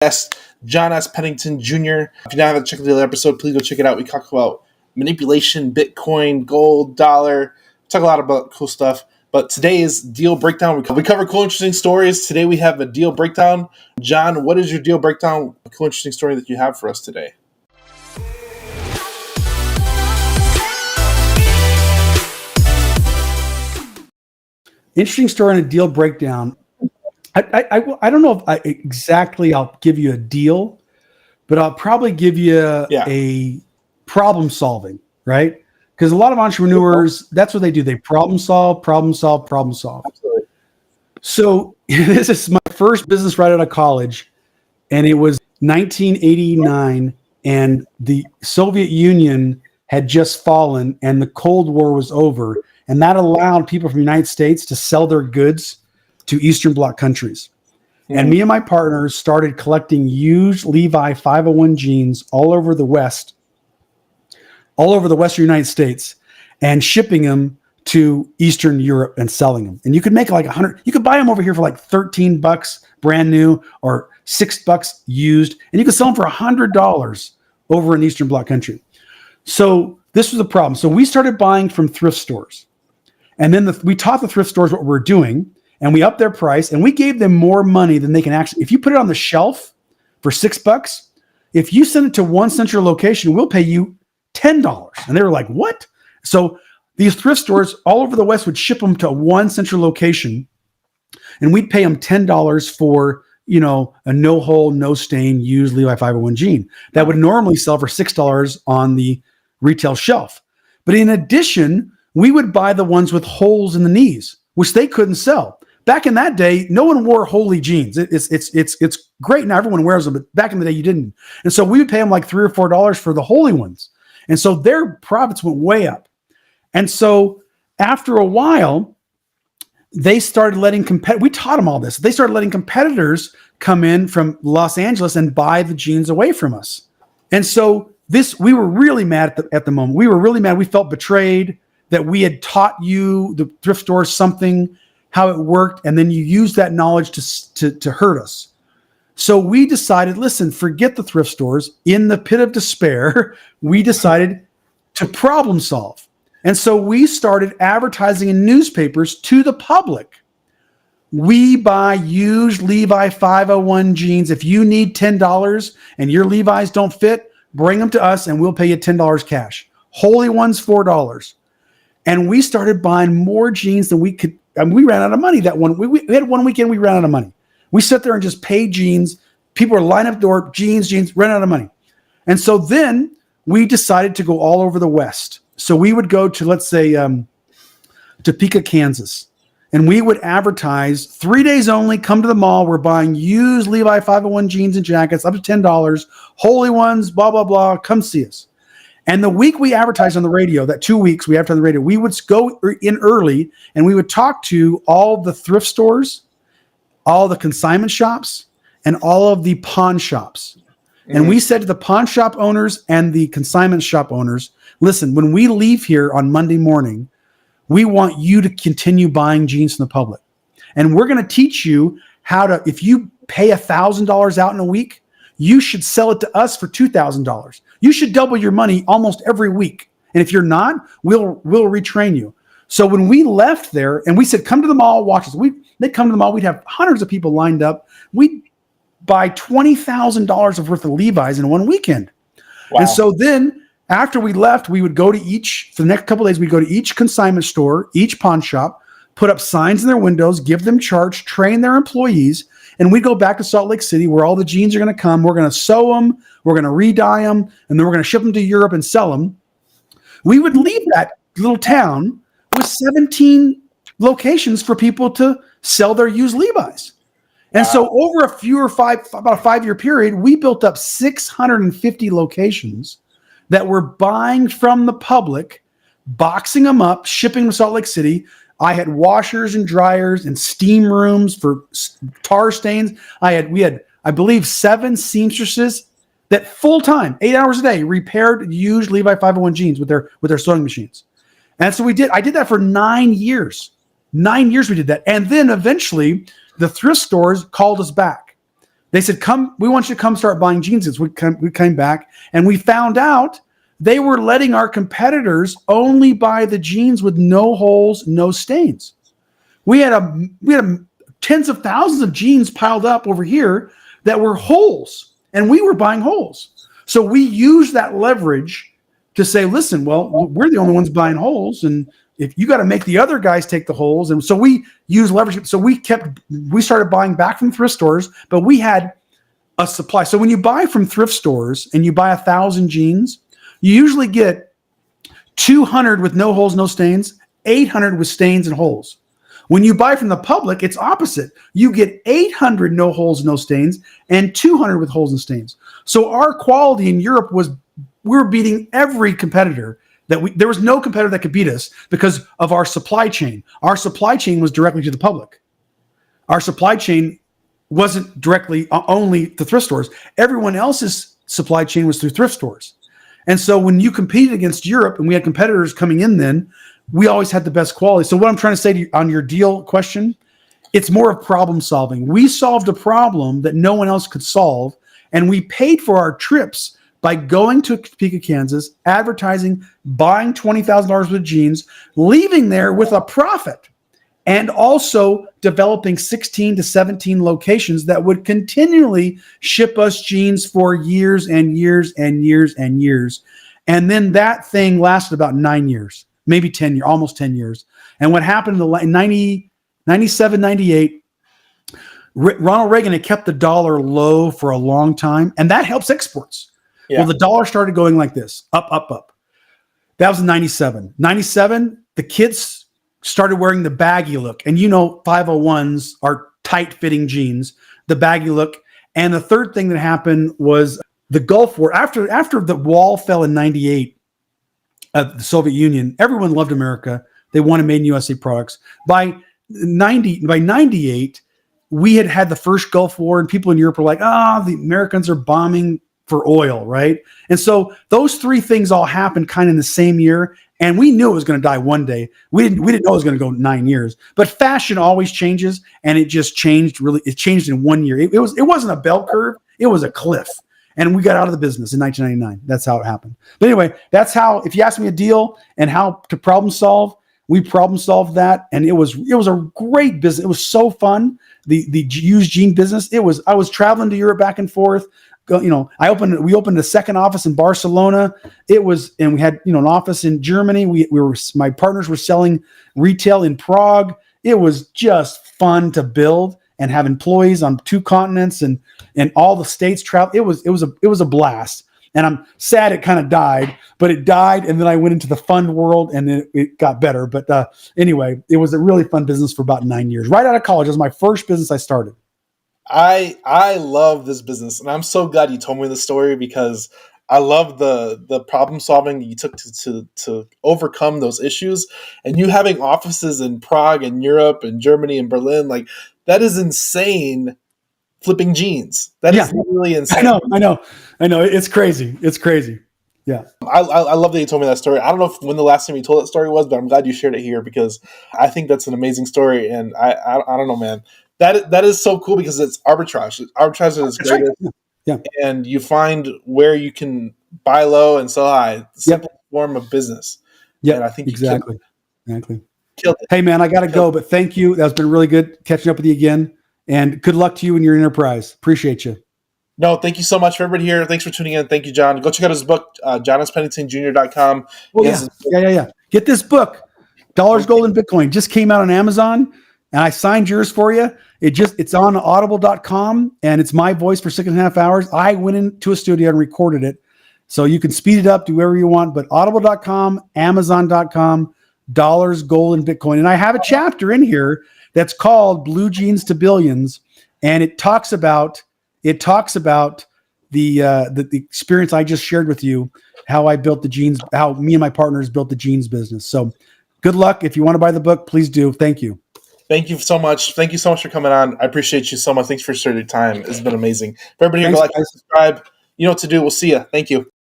Yes, John S. Pennington Jr. If you haven't checked the other episode, please go check it out. We talk about manipulation, Bitcoin, gold, dollar. We talk a lot about cool stuff. But today is deal breakdown. We cover cool, interesting stories. Today we have a deal breakdown. John, what is your deal breakdown? A cool, interesting story that you have for us today? Interesting story and a deal breakdown. I don't know if I'll give you a deal, but I'll probably give you a problem solving, right? Because a lot of entrepreneurs, that's what they do. They problem solve. Absolutely. So this is my first business right out of college, and it was 1989, and the Soviet Union had just fallen, and the Cold War was over, and that allowed people from the United States to sell their goods to Eastern Bloc countries. And me and my partners started collecting used Levi 501 jeans all over the Western United States and shipping them to Eastern Europe and selling them. And you could make like you could buy them over here for like $13 brand new or $6 used, and you could sell them for $100 over in Eastern Bloc country. So this was the problem. So we started buying from thrift stores. And then we taught the thrift stores what we're doing, and we upped their price, and we gave them more money than they can actually. If you put it on the shelf for $6, if you send it to one central location, we'll pay you $10. And they were like, what? So these thrift stores all over the West would ship them to one central location, and we'd pay them $10 for, a no hole, no stain used Levi 501 jean that would normally sell for $6 on the retail shelf. But in addition, we would buy the ones with holes in the knees, which they couldn't sell. Back in that day, no one wore holey jeans. It's great now, everyone wears them, but back in the day you didn't. And so we would pay them like $3 or $4 for the holey ones. And so their profits went way up. And so after a while, they started letting we taught them all this. They started letting competitors come in from Los Angeles and buy the jeans away from us. And so we were really mad at the moment. We were really mad. We felt betrayed that we had taught you, the thrift store, something, how it worked, and then you used that knowledge to hurt us. So we decided, listen, forget the thrift stores. In the pit of despair, we decided to problem solve. And so we started advertising in newspapers to the public. We buy used Levi 501 jeans. If you need $10 and your Levi's don't fit, bring them to us and we'll pay you $10 cash. Holy ones, $4. And we started buying more jeans than we could. And we ran out of money that one. We had one weekend, we ran out of money. We sat there and just paid jeans. People were lining up the door, jeans, ran out of money. And so then we decided to go all over the West. So we would go to, let's say, Topeka, Kansas. And we would advertise 3 days only, come to the mall. We're buying used Levi 501 jeans and jackets up to $10. Holy ones, blah, blah, blah. Come see us. And the week we advertised on the radio, that 2 weeks we advertised on the radio, we would go in early and we would talk to all the thrift stores, all the consignment shops, and all of the pawn shops. And we said to the pawn shop owners and the consignment shop owners, listen, when we leave here on Monday morning, we want you to continue buying jeans from the public. And we're going to teach you how to, if you pay $1,000 out in a week, you should sell it to us for $2,000. You should double your money almost every week. And if you're not, we'll retrain you. So when we left there and we said, come to the mall, watch us. They'd come to the mall. We'd have hundreds of people lined up. We'd buy $20,000 worth of Levi's in one weekend. Wow. And so then after we left, we would go to for the next couple of days, we'd go to each consignment store, each pawn shop, put up signs in their windows, give them charge, train their employees. And we go back to Salt Lake City where all the jeans are going to come. We're going to sew them. We're going to re-dye them. And then we're going to ship them to Europe and sell them. We would leave that little town with 17 locations for people to sell their used Levi's. And so over about a 5-year period, we built up 650 locations that were buying from the public, boxing them up, shipping them to Salt Lake City. I had washers and dryers and steam rooms for tar stains. We had, I believe, 7 seamstresses that full time, 8 hours a day, repaired used Levi 501 jeans with their sewing machines. And so I did that for 9 years. 9 years we did that. And then eventually the thrift stores called us back. They said, "Come, we want you to come start buying jeans." We came back and we found out they were letting our competitors only buy the jeans with no holes, no stains. We had tens of thousands of jeans piled up over here that were holes, and we were buying holes. So we used that leverage to say, listen, well, we're the only ones buying holes, and if you got to make the other guys take the holes. And so we use leverage. So we started buying back from thrift stores, but we had a supply. So when you buy from thrift stores and you buy 1,000 jeans, you usually get 200 with no holes, no stains, 800 with stains and holes. When you buy from the public, it's opposite. You get 800 no holes, no stains, and 200 with holes and stains. So our quality in Europe we were beating every competitor. There was no competitor that could beat us because of our supply chain. Our supply chain was directly to the public. Our supply chain wasn't directly only to thrift stores. Everyone else's supply chain was through thrift stores. And so when you competed against Europe and we had competitors coming in then, we always had the best quality. So what I'm trying to say to you on your deal question, it's more of problem solving. We solved a problem that no one else could solve, and we paid for our trips by going to Topeka, Kansas, advertising, buying $20,000 worth of jeans, leaving there with a profit, and also developing 16 to 17 locations that would continually ship us jeans for years and years and years and years. And then that thing lasted about 9 years. Maybe 10 years, almost 10 years. And what happened in 97, 98, Ronald Reagan had kept the dollar low for a long time, and that helps exports. Yeah. Well, the dollar started going like this, up, up, up. That was in 97. 97, the kids started wearing the baggy look. And 501s are tight-fitting jeans, the baggy look. And the third thing that happened was the Gulf War. After the wall fell in 98, the Soviet Union, everyone loved America. They wanted made in USA products. By 98, we had the first Gulf War, and people in Europe were like, the Americans are bombing for oil, right? And so those three things all happened kind of in the same year, and we knew it was going to die one day. We didn't know it was going to go 9 years. But fashion always changes, and it just changed. Really, it changed in 1 year. It wasn't a bell curve; it was a cliff. And we got out of the business in 1999. That's how it happened. But anyway, that's how, if you ask me a deal and how to problem solve, we problem solved that. And it was a great business. It was so fun. The used jean business. I was traveling to Europe back and forth. We opened a second office in Barcelona. And we had, an office in Germany. My partners were selling retail in Prague. It was just fun to build and have employees on 2 continents and all the states travel. It was a blast. And I'm sad it kind of died, but it died. And then I went into the fund world, and then it got better. But anyway, it was a really fun business for about 9 years. Right out of college, it was my first business I started. I love this business, and I'm so glad you told me the story, because I love the problem solving you took to overcome those issues. And you having offices in Prague and Europe and Germany and Berlin, like, that is insane. Flipping jeans. That is really insane. I know. It's crazy. Yeah. I love that you told me that story. I don't know when the last time you told that story was, but I'm glad you shared it here, because I think that's an amazing story. And I don't know, man. That is so cool, because it's arbitrage. Arbitrage is great. Right. Yeah. And you find where you can buy low and sell high. Simple form of business. Yeah. And I think exactly. Killed it. Hey, man, I got to go, but thank you. That's been really good catching up with you again. And good luck to you in your enterprise. Appreciate you. No, thank you so much for everybody here. Thanks for tuning in. Thank you, John. Go check out his book, johnspenningtonjr.com. Oh, yeah. Get this book, Dollars, Gold, and Bitcoin. Just came out on Amazon, and I signed yours for you. It's on audible.com, and it's my voice for 6.5 hours. I went into a studio and recorded it. So you can speed it up, do whatever you want. But audible.com, amazon.com, Dollars, Gold, and Bitcoin. And I have a chapter in here that's called Blue Jeans to Billions, and it talks about the experience I just shared with you, how I built the jeans, how me and my partners built the jeans business. So good luck. If you want to buy the book, please do. Thank you. Thank you so much. Thank you so much for coming on. I appreciate you so much. Thanks for sharing your time. It's been amazing. For everybody here, go like and subscribe. You know what to do. We'll see you. Thank you.